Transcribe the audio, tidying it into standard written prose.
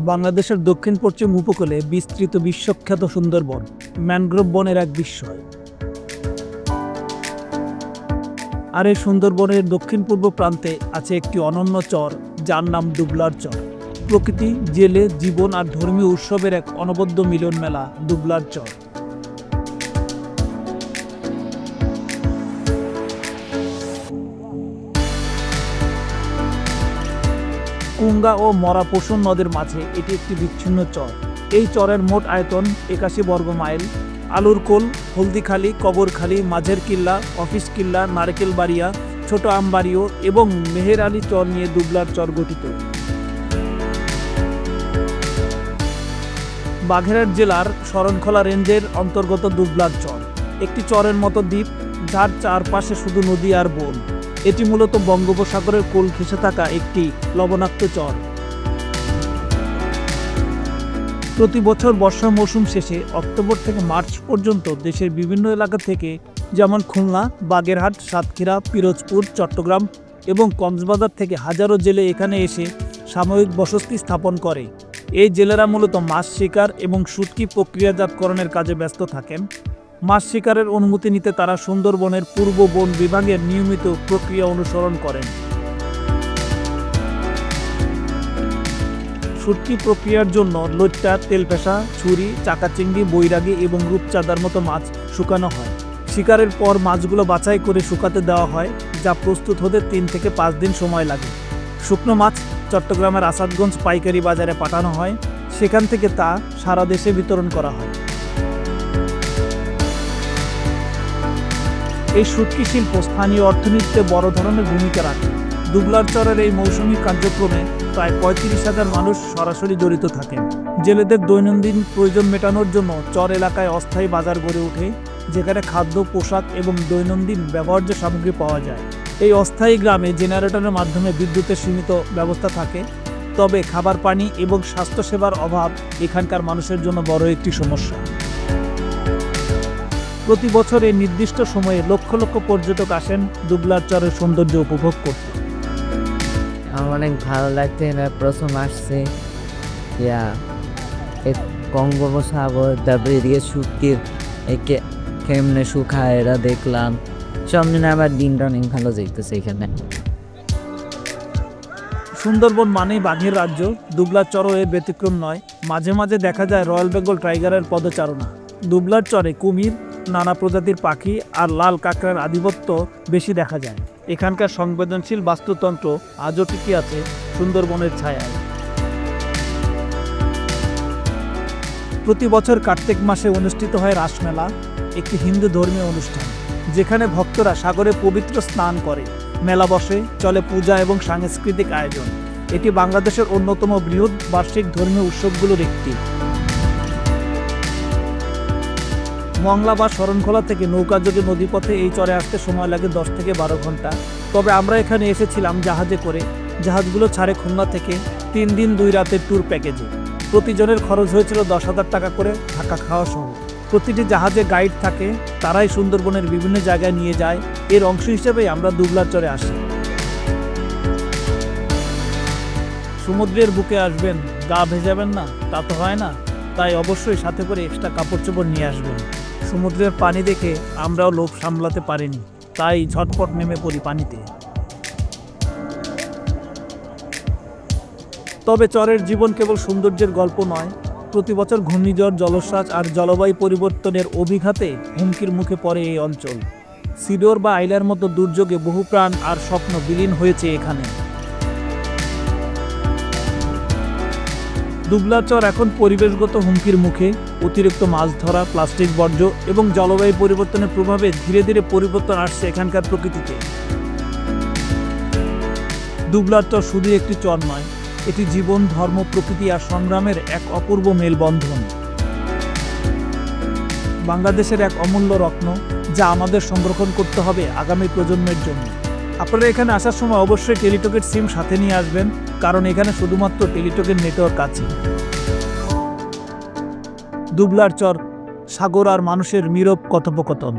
বাংলাদেশের দক্ষিণ পশ্চিম উপকূলে বিস্তৃত বিশ্বখ্যাত সুন্দরবন ম্যানগ্রোভ বনের এক বিস্ময়। আর এই সুন্দরবনের দক্ষিণ পূর্ব প্রান্তে আছে একটি অনন্য চর, যার নাম দুবলার চর। প্রকৃতি, জেলে জীবন আর ধর্মীয় উৎসবের এক অনবদ্য মিলন মেলা দুবলার চর। কুঙ্গা ও মরা পশুর নদের মাঝে এটি একটি বিচ্ছিন্ন চর। এই চরের মোট আয়তন 81 বর্গ মাইল। আলুরকোল, হলদিখালি, কবরখালি, মাঝের কিল্লা, অফিস কিল্লা, নারকেল বাড়িয়া, ছোট আমবাড়িও এবং মেহের আলী চর নিয়ে দুবলার চর গঠিত। বাগেরহাট জেলার শরণখোলা রেঞ্জের অন্তর্গত দুবলার চর একটি চরের মতো দ্বীপ, যার চারপাশে শুধু নদী আর বন। এটি মূলত বঙ্গোপসাগরের কোল ঘেঁষে থাকা একটি লবণাক্ত চর। প্রতি বছর বর্ষা মৌসুম শেষে অক্টোবর থেকে মার্চ পর্যন্ত দেশের বিভিন্ন এলাকা থেকে, যেমন খুলনা, বাগেরহাট, সাতক্ষীরা, পিরোজপুর, চট্টগ্রাম এবং কক্সবাজার থেকে হাজারো জেলে এখানে এসে সাময়িক বসতি স্থাপন করে। এই জেলেরা মূলত মাছ শিকার এবং শুটকি প্রক্রিয়াজাতকরণের কাজে ব্যস্ত থাকেন। মাছ শিকারের অনুমতি নিতে তারা সুন্দরবনের পূর্ব বন বিভাগের নিয়মিত প্রক্রিয়া অনুসরণ করেন। শুটকি প্রক্রিয়ার জন্য লইট্টা, তেলপেশা, ছুরি, চাকা চিংড়ি, বৈরাগী এবং রূপচাঁদার মতো মাছ শুকানো হয়। শিকারের পর মাছগুলো বাছাই করে শুকাতে দেওয়া হয়, যা প্রস্তুত হতে 3 থেকে 5 দিন সময় লাগে। শুকনো মাছ চট্টগ্রামের আসাদগঞ্জ পাইকারি বাজারে পাঠানো হয়, সেখান থেকে তা সারা দেশে বিতরণ করা হয়। এই শুটকি শিল্প স্থানীয় অর্থনীতিতে বড় ধরনের ভূমিকা রাখে। দুবলার চরের এই মৌসুমী কার্যক্রমে প্রায় 35,000 মানুষ সরাসরি জড়িত থাকেন। জেলেদের দৈনন্দিন প্রয়োজন মেটানোর জন্য চর এলাকায় অস্থায়ী বাজার গড়ে ওঠে, যেখানে খাদ্য, পোশাক এবং দৈনন্দিন ব্যবহার্য সামগ্রী পাওয়া যায়। এই অস্থায়ী গ্রামে জেনারেটরের মাধ্যমে বিদ্যুতের সীমিত ব্যবস্থা থাকে, তবে খাবার, পানি এবং স্বাস্থ্যসেবার অভাব এখানকার মানুষের জন্য বড় একটি সমস্যা। প্রতি বছর এই নির্দিষ্ট সময়ে লক্ষ লক্ষ পর্যটক আসেন দুবলার চরের সৌন্দর্য উপভোগ করতে। আমার অনেক ভালো লাগছে। প্রথম আসছে বঙ্গোপসাগর, তারপরে এদিকে শুটকির একে কেমনে শুকায় এরা দেখলাম। সব দিনে আবার দিনটা অনেক ভালো দেখতেছে এখানে। সুন্দরবন মানেই বাঘের রাজ্য, দুবলার চরও এর ব্যতিক্রম নয়। মাঝে মাঝে দেখা যায় রয়্যাল বেঙ্গল টাইগারের পদচারণা। দুবলার চরে কুমির, নানা প্রজাতির পাখি আর লাল কাঁকড়ার আধিপত্য বেশি দেখা যায়। এখানকার সংবেদনশীল বাস্তুতন্ত্র আজও টিকে আছে সুন্দরবনের ছায়ায়। প্রতি বছর কার্তিক মাসে অনুষ্ঠিত হয় রাসমেলা, একটি হিন্দু ধর্মীয় অনুষ্ঠান, যেখানে ভক্তরা সাগরে পবিত্র স্নান করে। মেলা বসে, চলে পূজা এবং সাংস্কৃতিক আয়োজন। এটি বাংলাদেশের অন্যতম বৃহৎ বার্ষিক ধর্মীয় উৎসবগুলোর একটি। মংলা বা শরণখোলা থেকে নৌকাযোগে নদীপথে এই চরে আসতে সময় লাগে 10 থেকে 12 ঘন্টা। তবে আমরা এখানে এসেছিলাম জাহাজে করে। জাহাজগুলো ছাড়ে খুলনা থেকে 3 দিন 2 রাতের ট্যুর প্যাকেজে। প্রতিজনের খরচ হয়েছিল 10,000 টাকা করে, থাকা খাওয়া সহ। প্রতিটি জাহাজে গাইড থাকে, তারাই সুন্দরবনের বিভিন্ন জায়গায় নিয়ে যায়। এর অংশ হিসেবেই আমরা দুবলার চরে আসি। সমুদ্রের বুকে আসবেন, গা ভেজাবেন না তা তো হয় না, তাই অবশ্যই সাথে করে এক্সট্রা কাপড় চোপড় নিয়ে আসবেন। সমুদ্রের পানি দেখে আমরাও লোভ সামলাতে পারিনি, তাই ঝটপট নেমে পড়ি পানিতে। তবে চরের জীবন কেবল সৌন্দর্যের গল্প নয়। প্রতি বছর ঘূর্ণিঝড়, জলোচ্ছ্বাস আর জলবায়ু পরিবর্তনের অভিঘাতে হুমকির মুখে পড়ে এই অঞ্চল। সিডর বা আইলার মতো দুর্যোগে বহু প্রাণ আর স্বপ্ন বিলীন হয়েছে এখানে। দুবলার চর এখন পরিবেশগত হুমকির মুখে। অতিরিক্ত মাছ ধরা, প্লাস্টিক বর্জ্য এবং জলবায়ু পরিবর্তনের প্রভাবে ধীরে ধীরে পরিবর্তন আসছে এখানকার প্রকৃতিতে। দুবলার চর শুধু একটি চর নয়, এটি জীবন, ধর্ম, প্রকৃতি আর সংগ্রামের এক অপূর্ব মেলবন্ধন। বাংলাদেশের এক অমূল্য রত্ন, যা আমাদের সংরক্ষণ করতে হবে আগামী প্রজন্মের জন্য। আপনারা এখানে আসার সময় অবশ্যই টেলিটকের সিম সাথে নিয়ে আসবেন, কারণ এখানে শুধুমাত্র টেলিটকের নেটওয়ার্ক আছে। দুবলার চর, সাগর আর মানুষের নীরব কথোপকথন।